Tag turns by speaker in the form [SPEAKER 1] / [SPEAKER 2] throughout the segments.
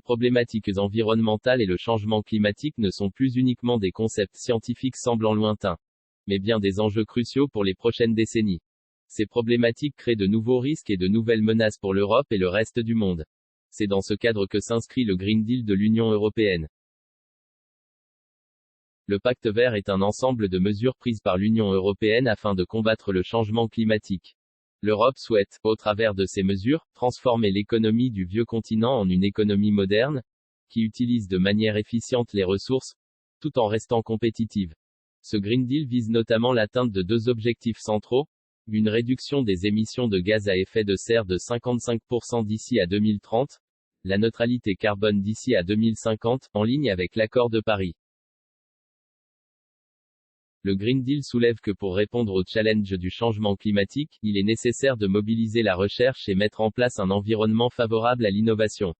[SPEAKER 1] problématiques environnementales et le changement climatique ne sont plus uniquement des concepts scientifiques semblant lointains, mais bien des enjeux cruciaux pour les prochaines décennies. Ces problématiques créent de nouveaux risques et de nouvelles menaces pour l'Europe et le reste du monde. C'est dans ce cadre que s'inscrit le Green Deal de l'Union européenne. Le Pacte vert est un ensemble de mesures prises par l'Union européenne afin de combattre le changement climatique. L'Europe souhaite, au travers de ces mesures, transformer l'économie du vieux continent en une économie moderne, qui utilise de manière efficiente les ressources, tout en restant compétitive. Ce Green Deal vise notamment l'atteinte de deux objectifs centraux, une réduction des émissions de gaz à effet de serre de 55% d'ici à 2030, la neutralité carbone d'ici à 2050, en ligne avec l'accord de Paris. Le Green Deal soulève que pour répondre au challenge du changement climatique, il est nécessaire de mobiliser la recherche et mettre en place un environnement favorable à l'innovation.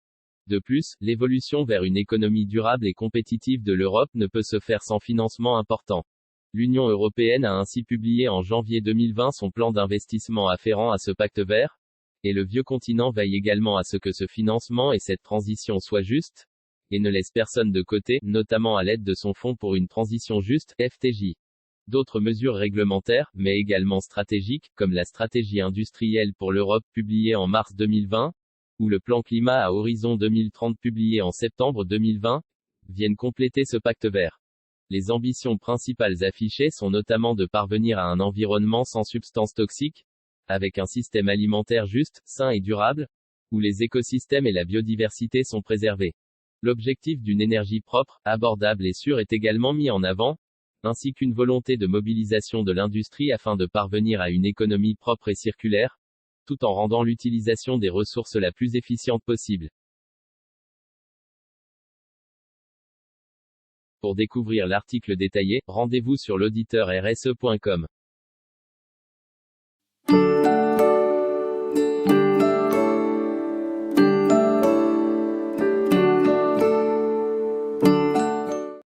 [SPEAKER 1] De plus, l'évolution vers une économie durable et compétitive de l'Europe ne peut se faire sans financement important. L'Union européenne a ainsi publié en janvier 2020 son plan d'investissement afférent à ce pacte vert, et le vieux continent veille également à ce que ce financement et cette transition soient justes, et ne laisse personne de côté, notamment à l'aide de son Fonds pour une transition juste, FTJ. D'autres mesures réglementaires, mais également stratégiques, comme la stratégie industrielle pour l'Europe publiée en mars 2020, ou le plan climat à horizon 2030 publié en septembre 2020, viennent compléter ce pacte vert. Les ambitions principales affichées sont notamment de parvenir à un environnement sans substances toxiques, avec un système alimentaire juste, sain et durable, où les écosystèmes et la biodiversité sont préservés. L'objectif d'une énergie propre, abordable et sûre est également mis en avant, ainsi qu'une volonté de mobilisation de l'industrie afin de parvenir à une économie propre et circulaire, tout en rendant l'utilisation des ressources la plus efficiente possible. Pour découvrir l'article détaillé, rendez-vous sur l'auditeur-rse.com.